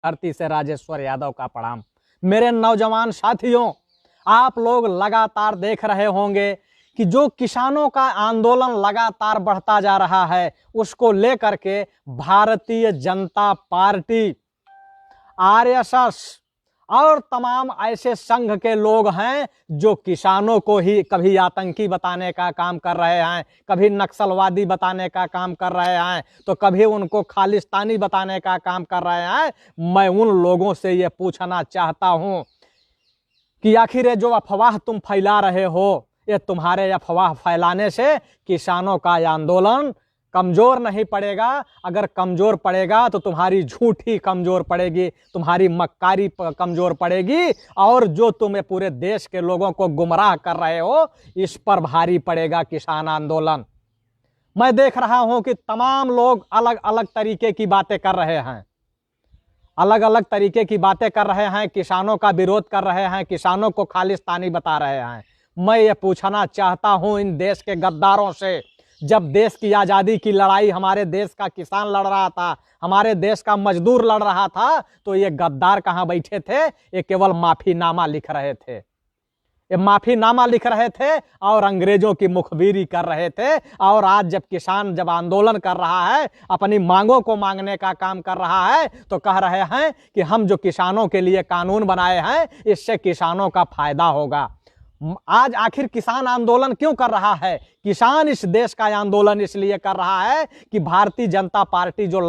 धरती से राजेश्वर यादव का प्रणाम। मेरे नौजवान साथियों, आप लोग लगातार देख रहे होंगे कि जो किसानों का आंदोलन लगातार बढ़ता जा रहा है, उसको लेकर के भारतीय जनता पार्टी, आरएसएस और तमाम ऐसे संघ के लोग हैं जो किसानों को ही कभी आतंकी बताने का काम कर रहे हैं, कभी नक्सलवादी बताने का काम कर रहे हैं, तो कभी उनको खालिस्तानी बताने का काम कर रहे हैं। मैं उन लोगों से ये पूछना चाहता हूं कि आखिर ये जो अफवाह तुम फैला रहे हो, ये तुम्हारे अफवाह फैलाने से किसानों का आंदोलन कमजोर नहीं पड़ेगा। अगर कमजोर पड़ेगा तो तुम्हारी झूठी कमजोर पड़ेगी, तुम्हारी मक्कारी कमजोर पड़ेगी, और जो तुम्हें पूरे देश के लोगों को गुमराह कर रहे हो, इस पर भारी पड़ेगा किसान आंदोलन। मैं देख रहा हूं कि तमाम लोग अलग अलग तरीके की बातें कर रहे हैं, अलग अलग तरीके की बातें कर रहे हैं, किसानों का विरोध कर रहे हैं, किसानों को खालिस्तानी बता रहे हैं। मैं ये पूछना चाहता हूं इन देश के गद्दारों से, जब देश की आज़ादी की लड़ाई हमारे देश का किसान लड़ रहा था, हमारे देश का मजदूर लड़ रहा था, तो ये गद्दार कहाँ बैठे थे? ये केवल माफीनामा लिख रहे थे, ये माफीनामा लिख रहे थे और अंग्रेजों की मुखबिरी कर रहे थे। और आज जब किसान जब आंदोलन कर रहा है, अपनी मांगों को मांगने का काम कर रहा है, तो कह रहे हैं कि हम जो किसानों के लिए कानून बनाए हैं, इससे किसानों का फायदा होगा। आज आखिर किसान आंदोलन क्यों कर रहा है? किसान इस देश का आंदोलन इसलिए कर रहा है कि भारतीय जनता पार्टी जो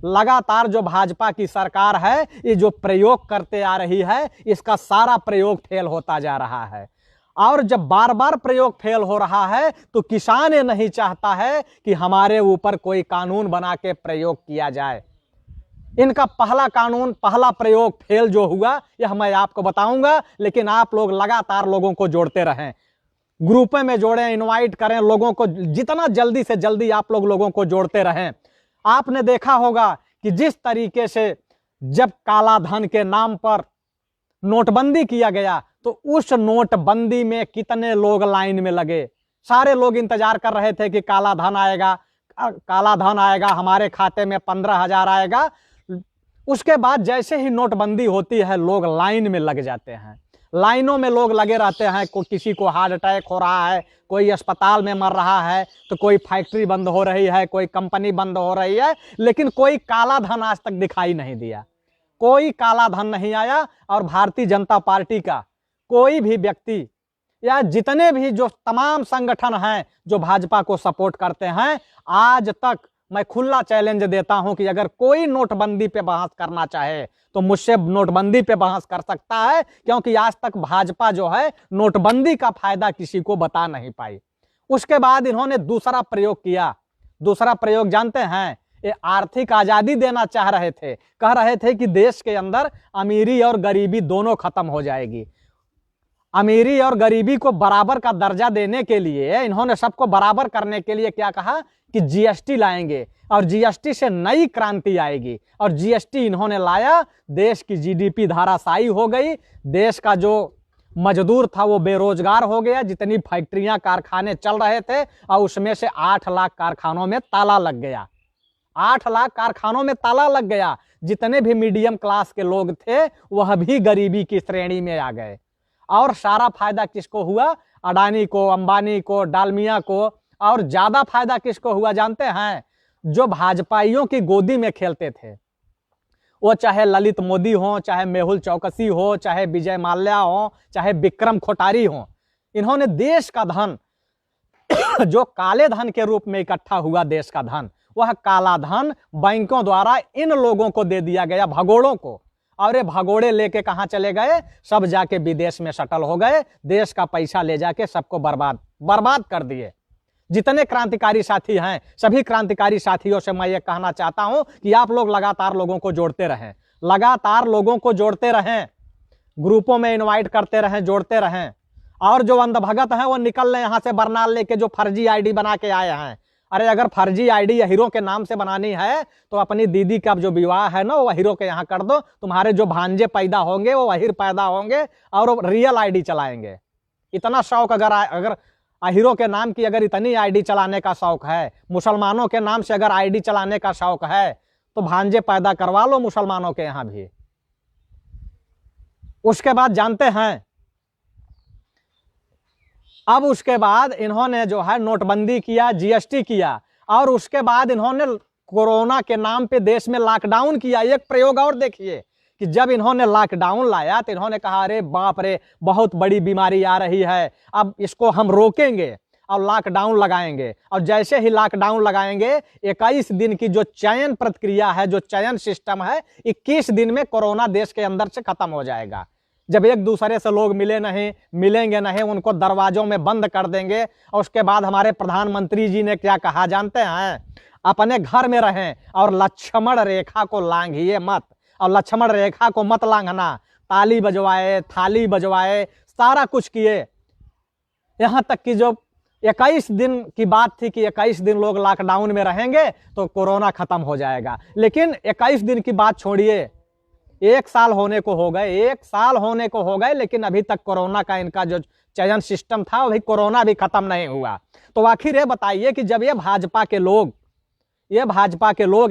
लगातार जो भाजपा की सरकार है, ये जो प्रयोग करते आ रही है, इसका सारा प्रयोग फेल होता जा रहा है। और जब बार बार प्रयोग फेल हो रहा है, तो किसान ये नहीं चाहता है कि हमारे ऊपर कोई कानून बना के प्रयोग किया जाए। इनका पहला कानून, पहला प्रयोग फेल जो हुआ, यह मैं आपको बताऊंगा, लेकिन आप लोग लगातार लोगों को जोड़ते रहें, ग्रुपों में जोड़ें, इनवाइट करें लोगों को, जितना जल्दी से जल्दी आप लोगों को जोड़ते रहें। आपने देखा होगा कि जिस तरीके से जब काला धन के नाम पर नोटबंदी किया गया, तो उस नोटबंदी में कितने लोग लाइन में लगे। सारे लोग इंतजार कर रहे थे कि काला धन आएगा, काला धन आएगा, हमारे खाते में 15,000 आएगा। उसके बाद जैसे ही नोटबंदी होती है, लोग लाइन में लग जाते हैं, लाइनों में लोग लगे रहते हैं। किसी को हार्ट अटैक हो रहा है, कोई अस्पताल में मर रहा है, तो कोई फैक्ट्री बंद हो रही है, कोई कंपनी बंद हो रही है, लेकिन कोई काला धन आज तक दिखाई नहीं दिया, कोई काला धन नहीं आया। और भारतीय जनता पार्टी का कोई भी व्यक्ति या जितने भी जो तमाम संगठन हैं जो भाजपा को सपोर्ट करते हैं, आज तक मैं खुला चैलेंज देता हूं कि अगर कोई नोटबंदी पे बहस करना चाहे तो मुझसे नोटबंदी पे बहस कर सकता है, क्योंकि आज तक भाजपा जो है नोटबंदी का फायदा किसी को बता नहीं पाई। उसके बाद इन्होंने दूसरा प्रयोग किया। दूसरा प्रयोग जानते हैं? ये आर्थिक आजादी देना चाह रहे थे, कह रहे थे कि देश के अंदर अमीरी और गरीबी दोनों खत्म हो जाएगी। अमीरी और गरीबी को बराबर का दर्जा देने के लिए इन्होंने सबको बराबर करने के लिए क्या कहा कि जीएसटी लाएंगे, और जीएसटी से नई क्रांति आएगी। और जीएसटी इन्होंने लाया, देश की जीडीपी धाराशायी हो गई, देश का जो मजदूर था वो बेरोजगार हो गया। जितनी फैक्ट्रियां कारखाने चल रहे थे, और उसमें से 8 लाख कारखानों में ताला लग गया, 8 लाख कारखानों में ताला लग गया। जितने भी मीडियम क्लास के लोग थे, वह भी गरीबी की श्रेणी में आ गए। और सारा फायदा किसको हुआ? अडानी को, अंबानी को, डालमिया को। और ज्यादा फायदा किसको हुआ जानते हैं? जो भाजपाइयों की गोदी में खेलते थे, वो चाहे ललित मोदी हो, चाहे मेहुल चौकसी हो, चाहे विजय माल्या हो, चाहे विक्रम कोठारी हो। इन्होंने देश का धन जो काले धन के रूप में इकट्ठा हुआ, देश का धन, वह काला धन बैंकों द्वारा इन लोगों को दे दिया गया, भगोड़ों को। और ये भगोड़े लेके कहां चले गए? सब जाके विदेश में सेटल हो गए, देश का पैसा ले जाके सबको बर्बाद कर दिए। जितने क्रांतिकारी साथी हैं, सभी क्रांतिकारी साथियों से मैं ये कहना चाहता हूं कि आप लोग लगातार लोगों को जोड़ते रहें, लगातार लोगों को जोड़ते रहें, ग्रुपों में इनवाइट करते रहें, जोड़ते रहें। और जो अंधभगत हैं वो निकल लें यहां से बरनाल लेके, जो फर्जी आईडी बना के आए हैं। अरे अगर फर्जी आईडी हीरो के नाम से बनानी है, तो अपनी दीदी का जो विवाह है ना, वो हीरो के यहाँ कर दो। तुम्हारे जो भांजे पैदा होंगे वो अहिर पैदा होंगे और वो रियल आईडी चलाएंगे। इतना शौक अगर हीरो के नाम की अगर इतनी आईडी चलाने का शौक है, मुसलमानों के नाम से अगर आईडी चलाने का शौक है, तो भांजे पैदा करवा लो मुसलमानों के यहां भी। उसके बाद जानते हैं, अब उसके बाद इन्होंने जो है नोटबंदी किया, जीएसटी किया, और उसके बाद इन्होंने कोरोना के नाम पे देश में लॉकडाउन किया। एक प्रयोग और देखिए कि जब इन्होंने लॉकडाउन लाया तो इन्होंने कहा अरे बाप रे, बहुत बड़ी बीमारी आ रही है, अब इसको हम रोकेंगे और लॉकडाउन लगाएंगे। और जैसे ही लॉकडाउन लगाएंगे, 21 दिन की जो चयन प्रक्रिया है, जो चयन सिस्टम है, 21 दिन में कोरोना देश के अंदर से खत्म हो जाएगा। जब एक दूसरे से लोग मिलेंगे नहीं, उनको दरवाजों में बंद कर देंगे। और उसके बाद हमारे प्रधानमंत्री जी ने क्या कहा जानते हैं? अपने घर में रहें और लक्ष्मण रेखा को लांघिए मत। और लक्ष्मण रेखा को मत लांघना, ताली बजवाए, थाली बजवाए, सारा कुछ किए। यहां तक कि जो 21 दिन की बात थी कि 21 दिन लोग लॉकडाउन में रहेंगे तो कोरोना खत्म हो जाएगा। लेकिन 21 दिन की बात छोड़िए, 1 साल होने को हो गए, 1 साल होने को हो गए, लेकिन अभी तक कोरोना का इनका जो चयन सिस्टम था, वही कोरोना भी खत्म नहीं हुआ। तो आखिर ये बताइए कि जब ये भाजपा के लोग,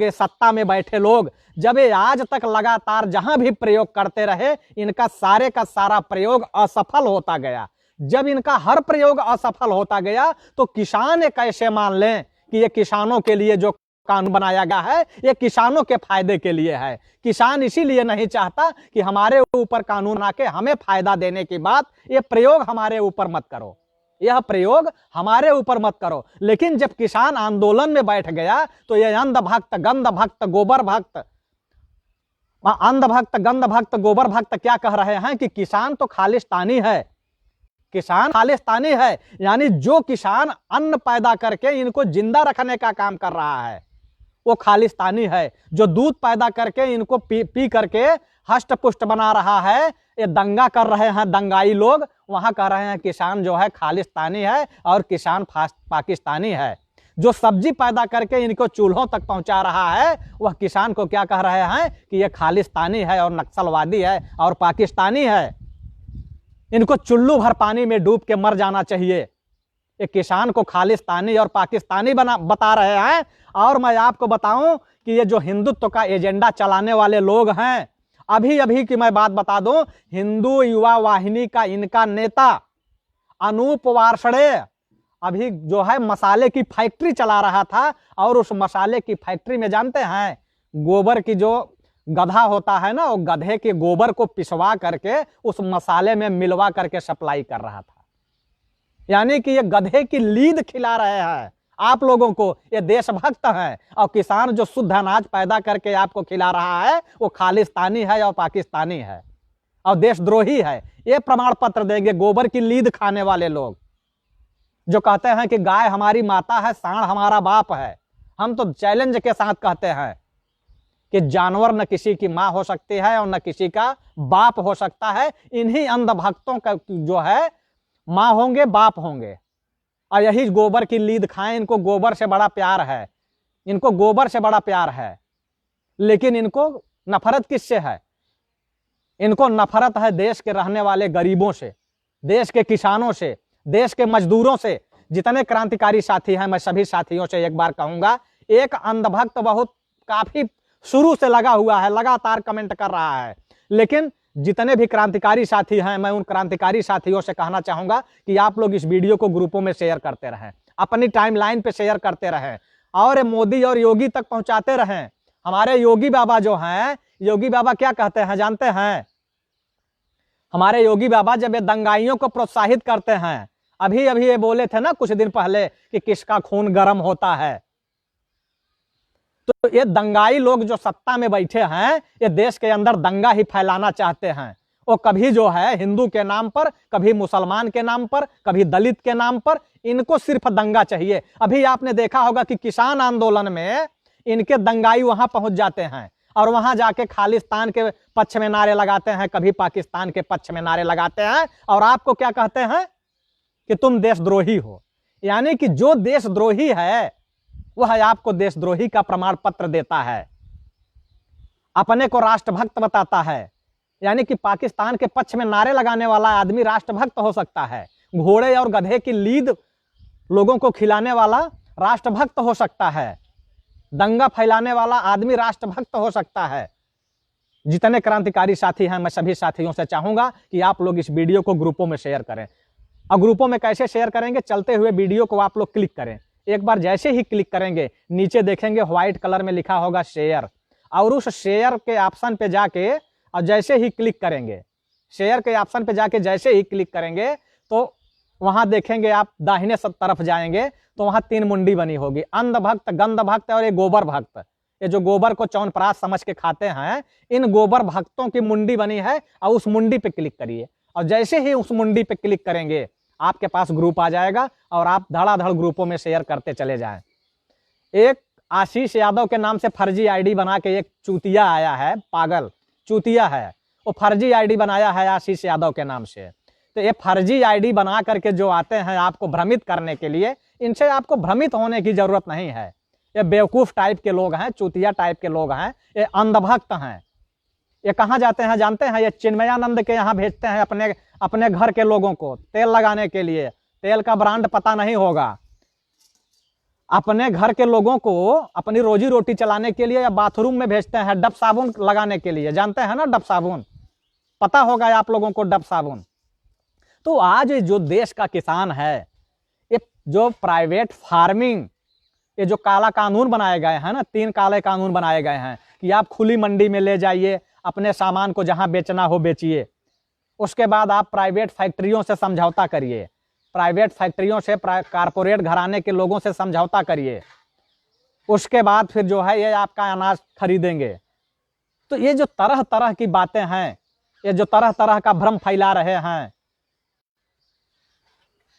ये सत्ता में बैठे लोग, जब ये आज तक लगातार जहां भी प्रयोग करते रहे, इनका सारे का सारा प्रयोग असफल होता गया। जब इनका हर प्रयोग असफल होता गया तो किसान ये कैसे मान लें कि ये किसानों के लिए जो कानून बनाया गया है, ये किसानों के फायदे के लिए है। किसान इसीलिए नहीं चाहता कि हमारे ऊपर कानून बना के हमें फायदा देने की बात, ये प्रयोग हमारे ऊपर मत करो, यह प्रयोग हमारे ऊपर मत करो। लेकिन जब किसान आंदोलन में बैठ गया तो ये अंधभक्त, गंधभक्त, गोबर भक्त, अंधभक्त, गंधभक्त, गोबर भक्त क्या कह रहे हैं कि किसान तो खालिस्तानी है, किसान खालिस्तानी है। यानी जो किसान अन्न पैदा करके इनको जिंदा रखने का काम कर रहा है वो खालिस्तानी है। जो दूध पैदा करके इनको पी करके हष्ट पुष्ट बना रहा है, ये दंगा कर रहे हैं दंगाई लोग, वहां कह रहे हैं किसान जो है खालिस्तानी है और किसान पाकिस्तानी है। जो सब्जी पैदा करके इनको चूल्हों तक पहुंचा रहा है, वह किसान को क्या कह रहे हैं कि ये खालिस्तानी है और नक्सलवादी है और पाकिस्तानी है, इनको चुल्लू भर पानी में डूब के मर जाना चाहिए। ये किसान को खालिस्तानी और पाकिस्तानी बता रहे हैं। और मैं आपको बताऊं कि ये जो हिंदुत्व का एजेंडा चलाने वाले लोग हैं, अभी अभी की मैं बात बता दूं, हिंदू युवा वाहिनी का इनका नेता अनूप वारसड़े अभी जो है मसाले की फैक्ट्री चला रहा था। और उस मसाले की फैक्ट्री में जानते हैं, गोबर की जो गधा होता है ना, वो गधे के गोबर को पिसवा करके उस मसाले में मिलवा करके सप्लाई कर रहा था। यानी कि ये गधे की लीद खिला रहे हैं आप लोगों को। ये देशभक्त हैं। और किसान जो शुद्ध अनाज पैदा करके आपको खिला रहा है, वो खालिस्तानी है और पाकिस्तानी है और देशद्रोही है। ये प्रमाण पत्र देंगे गोबर की लीद खाने वाले लोग, जो कहते हैं कि गाय हमारी माता है, सांड हमारा बाप है। हम तो चैलेंज के साथ कहते हैं कि जानवर न किसी की मां हो सकती है और न किसी का बाप हो सकता है। इन्हीं अंधभक्तों का जो है मां होंगे, बाप होंगे, और यही गोबर की लीद खाएं। इनको गोबर से बड़ा प्यार है, इनको गोबर से बड़ा प्यार है। लेकिन इनको नफरत किससे है? इनको नफरत है देश के रहने वाले गरीबों से, देश के किसानों से, देश के मजदूरों से। जितने क्रांतिकारी साथी हैं, मैं सभी साथियों से एक बार कहूंगा, एक अंधभक्त बहुत काफी शुरू से लगा हुआ है, लगातार कमेंट कर रहा है। लेकिन जितने भी क्रांतिकारी साथी हैं, मैं उन क्रांतिकारी साथियों से कहना चाहूंगा कि आप लोग इस वीडियो को ग्रुपों में शेयर करते रहें, अपनी टाइमलाइन पे शेयर करते रहें और मोदी और योगी तक पहुंचाते रहें। हमारे योगी बाबा जो हैं, योगी बाबा क्या कहते हैं जानते हैं? हमारे योगी बाबा जब ये दंगाइयों को प्रोत्साहित करते हैं, अभी अभी ये बोले थे ना कुछ दिन पहले कि किसका खून गर्म होता है। तो ये दंगाई लोग जो सत्ता में बैठे हैं, ये देश के अंदर दंगा ही फैलाना चाहते हैं। वो कभी जो है हिंदू के नाम पर, कभी मुसलमान के नाम पर, कभी दलित के नाम पर, इनको सिर्फ दंगा चाहिए। अभी आपने देखा होगा कि किसान आंदोलन में इनके दंगाई वहां पहुंच जाते हैं और वहां जाके खालिस्तान के पक्ष में नारे लगाते हैं, कभी पाकिस्तान के पक्ष में नारे लगाते हैं। और आपको क्या कहते हैं कि तुम देशद्रोही हो। यानी कि जो देशद्रोही है वह आपको देशद्रोही का प्रमाण पत्र देता है, अपने को राष्ट्रभक्त बताता है। यानी कि पाकिस्तान के पक्ष में नारे लगाने वाला आदमी राष्ट्रभक्त हो सकता है, घोड़े और गधे की लीद लोगों को खिलाने वाला राष्ट्रभक्त हो सकता है। दंगा फैलाने वाला आदमी राष्ट्रभक्त हो सकता है। जितने क्रांतिकारी साथी हैं, मैं सभी साथियों से चाहूंगा कि आप लोग इस वीडियो को ग्रुपों में शेयर करें। और ग्रुपों में कैसे शेयर करेंगे? चलते हुए वीडियो को आप लोग क्लिक करें। एक बार जैसे ही क्लिक करेंगे नीचे देखेंगे व्हाइट कलर में लिखा होगा शेयर, और उस शेयर के ऑप्शन पे जाके और जैसे ही क्लिक करेंगे, शेयर के ऑप्शन पे जाके जैसे ही क्लिक करेंगे तो वहां देखेंगे आप दाहिने तरफ जाएंगे तो वहां 3 मुंडी बनी होगी, अंधभक्त, गंधभक्त और ये गोबर भक्त। ये जो गोबर को च्यवनप्राश समझ के खाते हैं, इन गोबर भक्तों की मुंडी बनी है, और उस मुंडी पे क्लिक करिए। और जैसे ही उस मुंडी पे क्लिक करेंगे आपके पास ग्रुप आ जाएगा और आप धड़ाधड़ ग्रुपों में शेयर करते चले जाएं। एक आशीष यादव के नाम से फर्जी आईडी बना के एक चूतिया आया है, पागल चूतिया है, वो फर्जी आईडी बनाया है आशीष यादव के नाम से। तो ये फर्जी आईडी बना करके जो आते हैं आपको भ्रमित करने के लिए, इनसे आपको भ्रमित होने की जरूरत नहीं है। ये बेवकूफ टाइप के लोग हैं, चूतिया टाइप के लोग हैं, ये अंधभक्त हैं। ये कहाँ जाते हैं जानते हैं? ये चिन्मयानंद के यहाँ भेजते हैं अपने घर के लोगों को तेल लगाने के लिए। तेल का ब्रांड पता नहीं होगा। अपने घर के लोगों को अपनी रोजी रोटी चलाने के लिए या बाथरूम में भेजते हैं डब साबुन लगाने के लिए। जानते हैं ना डब साबुन? पता होगा आप लोगों को डब साबुन। तो आज जो देश का किसान है, ये जो प्राइवेट फार्मिंग, ये जो काला कानून बनाए गए हैं ना, 3 काले कानून बनाए गए हैं कि आप खुली मंडी में ले जाइए, अपने सामान को जहां बेचना हो बेचिए। उसके बाद आप प्राइवेट फैक्ट्रियों से समझौता करिए, प्राइवेट फैक्ट्रियों से कारपोरेट घराने के लोगों से समझौता करिए। उसके बाद फिर जो है ये आपका अनाज खरीदेंगे। तो ये जो तरह तरह की बातें हैं, ये जो तरह तरह का भ्रम फैला रहे हैं,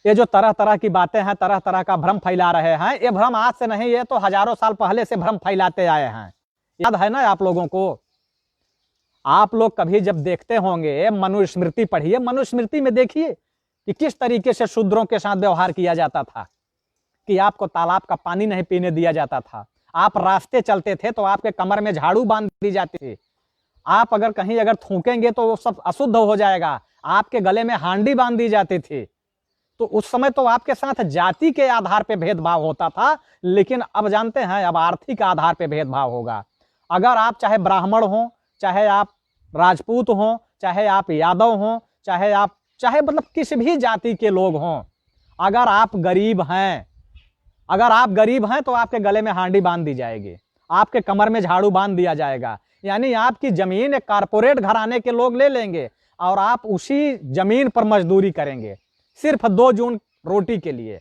ये जो तरह तरह की बातें हैं, तरह तरह का भ्रम फैला रहे हैं, ये भ्रम आज से नहीं, ये तो हजारों साल पहले से भ्रम फैलाते आए हैं। याद है ना आप लोगों को? आप लोग कभी जब देखते होंगे, मनुस्मृति पढ़िए, मनुस्मृति में देखिए कि किस तरीके से शूद्रों के साथ व्यवहार किया जाता था, कि आपको तालाब का पानी नहीं पीने दिया जाता था। आप रास्ते चलते थे तो आपके कमर में झाड़ू बांध दी जाती थी। आप अगर कहीं अगर थूकेंगे तो वो सब अशुद्ध हो जाएगा। आपके गले में हांडी बांध दी जाती थी। तो उस समय तो आपके साथ जाति के आधार पे भेदभाव होता था, लेकिन अब जानते हैं अब आर्थिक आधार पे भेदभाव होगा। अगर आप चाहे ब्राह्मण हो, चाहे आप राजपूत हो, चाहे आप यादव हो, चाहे मतलब किसी भी जाति के लोग हों, अगर आप गरीब हैं, तो आपके गले में हांडी बांध दी जाएगी, आपके कमर में झाड़ू बांध दिया जाएगा। यानी आपकी जमीन एक कारपोरेट घराने के लोग ले लेंगे और आप उसी जमीन पर मजदूरी करेंगे, सिर्फ 2 जून रोटी के लिए,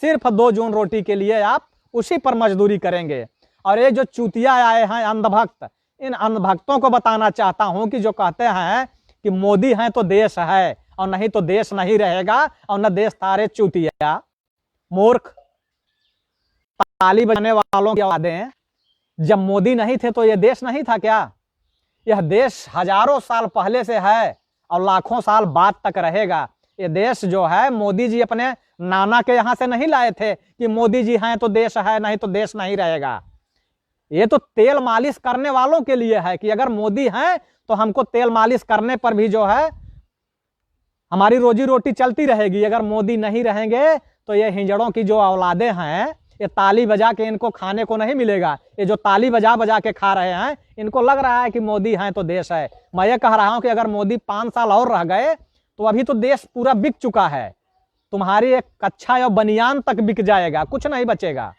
सिर्फ 2 जून रोटी के लिए आप उसी पर मजदूरी करेंगे। और ये जो चूतिया आए हैं अंधभक्त, इन अंधभक्तों को बताना चाहता हूं कि जो कहते हैं कि मोदी हैं तो देश है, और नहीं तो देश नहीं रहेगा, और न देश तारे चूतिया मूर्ख। ताली बजाने वालों की आवाजें, जब मोदी नहीं थे तो यह देश नहीं था क्या? यह देश हजारों साल पहले से है और लाखों साल बाद तक रहेगा। ये देश जो है मोदी जी अपने नाना के यहां से नहीं लाए थे कि मोदी जी हैं तो देश है, नहीं तो देश नहीं रहेगा। ये तो तेल मालिश करने वालों के लिए है कि अगर मोदी हैं तो हमको तेल मालिश करने पर भी जो है हमारी रोजी रोटी चलती रहेगी। अगर मोदी नहीं रहेंगे तो ये हिजड़ों की जो औलादे हैं, ये ताली बजा के इनको खाने को नहीं मिलेगा। ये जो ताली बजा बजा के खा रहे हैं, इनको लग रहा है कि मोदी हैं तो देश है। मैं ये कह रहा हूं कि अगर मोदी 5 साल और रह गए तो अभी तो देश पूरा बिक चुका है। तुम्हारी एक कच्छा या बनियान तक बिक जाएगा, कुछ नहीं बचेगा।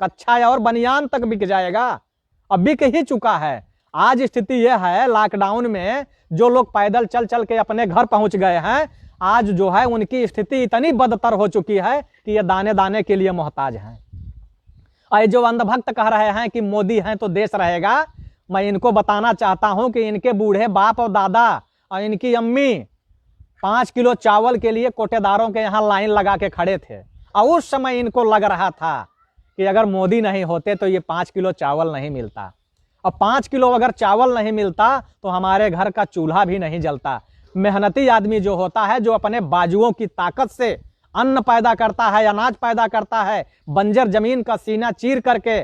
कच्छा और बनियान तक बिक जाएगा, अब बिक ही चुका है। आज स्थिति यह है, लॉकडाउन में जो लोग पैदल चल चल के अपने घर पहुंच गए हैं, आज जो है उनकी स्थिति इतनी बदतर हो चुकी है कि ये दाने दाने के लिए मोहताज हैं। और जो अंधभक्त कह रहे हैं कि मोदी हैं तो देश रहेगा, मैं इनको बताना चाहता हूं कि इनके बूढ़े बाप और दादा और इनकी अम्मी 5 किलो चावल के लिए कोटेदारों के यहाँ लाइन लगा के खड़े थे, और उस समय इनको लग रहा था कि अगर मोदी नहीं होते तो ये 5 किलो चावल नहीं मिलता, और 5 किलो अगर चावल नहीं मिलता तो हमारे घर का चूल्हा भी नहीं जलता। मेहनती आदमी जो होता है, जो अपने बाजुओं की ताकत से अन्न पैदा करता है, अनाज पैदा करता है, बंजर जमीन का सीना चीर करके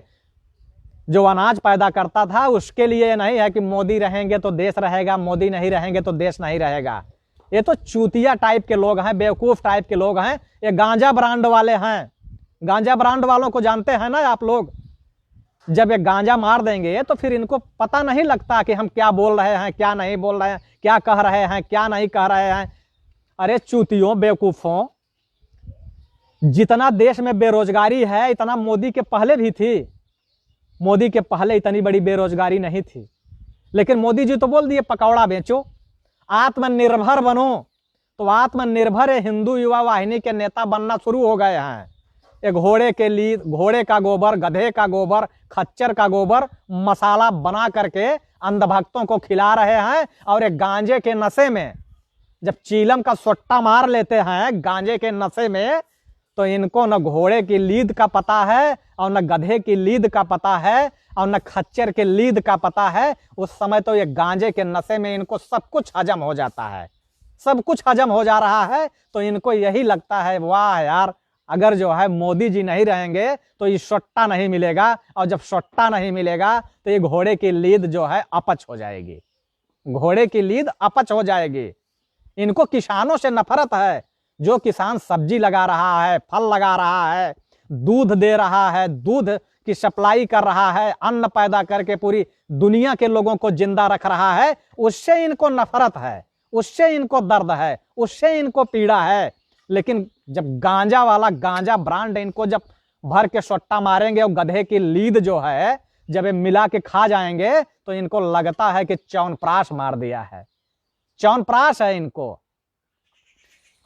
जो अनाज पैदा करता था, उसके लिए नहीं है कि मोदी रहेंगे तो देश रहेगा, मोदी नहीं रहेंगे तो देश नहीं रहेगा। ये तो चूतिया टाइप के लोग हैं, बेवकूफ टाइप के लोग हैं। ये गांजा ब्रांड वाले हैं। गांजा ब्रांड वालों को जानते हैं ना आप लोग? जब ये गांजा मार देंगे तो फिर इनको पता नहीं लगता कि हम क्या बोल रहे हैं, क्या नहीं बोल रहे हैं, क्या कह रहे हैं, क्या नहीं कह रहे हैं। अरे चूतियों, बेवकूफों, जितना देश में बेरोजगारी है इतना मोदी के पहले भी थी। मोदी के पहले इतनी बड़ी बेरोजगारी नहीं थी, लेकिन मोदी जी तो बोल दिए पकौड़ा बेचो, आत्मनिर्भर बनो। तो आत्मनिर्भर हिंदू युवा वाहिनी के नेता बनना शुरू हो गए हैं। एक घोड़े के लिए घोड़े का गोबर, गधे का गोबर, खच्चर का गोबर मसाला बना करके अंधभक्तों को खिला रहे हैं। और एक गांजे के नशे में जब चीलम का सोट्टा मार लेते हैं गांजे के नशे में, तो इनको न घोड़े की लीद का पता है और न गधे की लीद का पता है और न खच्चर के लीद का पता है। उस समय तो ये गांजे के नशे में इनको सब कुछ हजम हो जाता है, सब कुछ हजम हो जा रहा है। तो इनको यही लगता है, वाह यार, अगर जो है मोदी जी नहीं रहेंगे तो ये सोट्टा नहीं मिलेगा, और जब सोट्टा नहीं मिलेगा तो ये घोड़े की लीद जो है अपच हो जाएगी, घोड़े की लीद अपच हो जाएगी। इनको किसानों से नफरत है। जो किसान सब्जी लगा रहा है, फल लगा रहा है, दूध दे रहा है, दूध की सप्लाई कर रहा है, अन्न पैदा करके पूरी दुनिया के लोगों को जिंदा रख रहा है, उससे इनको नफरत है, उससे इनको दर्द है, उससे इनको पीड़ा है। लेकिन जब गांजा वाला गांजा ब्रांड इनको जब भर के सोट्टा मारेंगे और गधे की लीद जो है जब ये मिला के खा जाएंगे तो इनको लगता है कि च्यवनप्राश मार दिया है, च्यवनप्राश है इनको।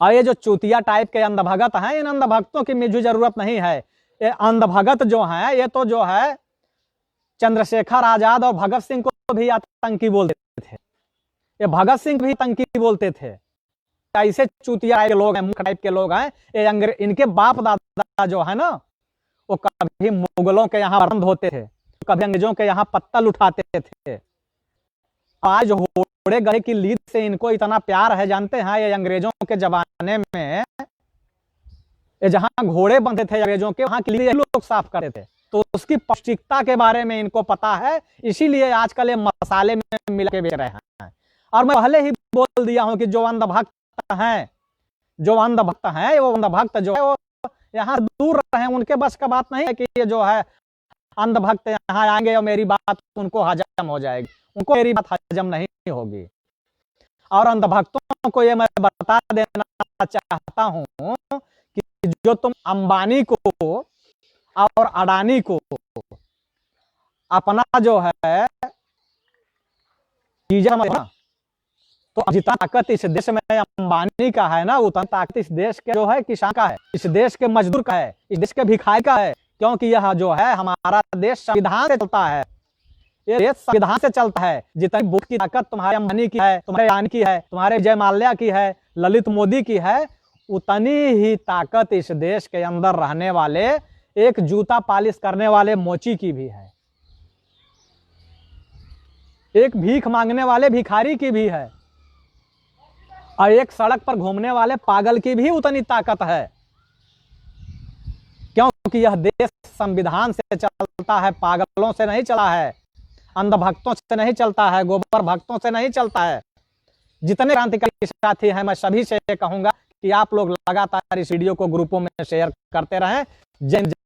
और ये जो चूतिया टाइप के अंधभगत हैं, इन अंधभक्तों की मुझे जरूरत नहीं है। ये अंधभगत जो हैं, ये तो जो है चंद्रशेखर आजाद और भगत सिंह को भी आतंकी बोलते थे, ये भगत सिंह भी आतंकी बोलते थे। ऐसे चूतिया के लोग हैं, मूर्ख टाइप के लोग हैं ये। इनके बाप दादा जो है ना, वो कभी मुगलों के यहाँ बंद होते थे, कभी अंग्रेजों के यहाँ पत्तल उठाते थे। आज घोड़े गधे की लीद से इनको इतना प्यार है, जानते हैं ये अंग्रेजों के जमाने में ये जहां घोड़े बंधे थे अंग्रेजों के, वहां की लीद लोग साफ करते थे। तो उसकी पौष्टिकता के बारे में इनको पता है, इसीलिए आजकल ये मसाले में मिला के बेच रहे हैं। और मैं पहले ही बोल दिया हूं कि जो अंधभक्त हैं, जो अंधभक्त हैं, वो अंधभक्त जो है वो यहाँ दूर रहे। उनके बस का बात नहीं है कि ये जो है अंधभक्त यहाँ आएंगे और मेरी बात उनको हजम हो जाएगी, उनको मेरी बात हजम नहीं होगी। और अंधभक्तों को ये मैं बता देना चाहता हूं कि जो तुम अंबानी को और अडानी को अपना जो है तो जितना ताकत इस देश में अंबानी का है ना, उतना ताकत इस देश के जो है किसान का है, इस देश के मजदूर का है, इस देश के भिखारी का है। क्योंकि यह जो है हमारा देश संविधान से चलता है, ये देश संविधान से चलता है। जितनी बुक की ताकत तुम्हारे अंबानी की है, तुम्हारे अडानी की है, तुम्हारे जय माल्या की है, ललित मोदी की है, उतनी ही ताकत इस देश के अंदर रहने वाले एक जूता पालिश करने वाले मोची की भी है, एक भीख मांगने वाले भिखारी की भी है, और एक सड़क पर घूमने वाले पागल की भी उतनी ताकत है। क्योंकि यह देश संविधान से चलता है, पागलों से नहीं चला है, अंधभक्तों से नहीं चलता है, गोबर भक्तों से नहीं चलता है। जितने क्रांतिकारी साथी हैं, मैं सभी से कहूंगा कि आप लोग लगातार इस वीडियो को ग्रुपों में शेयर करते रहें। जय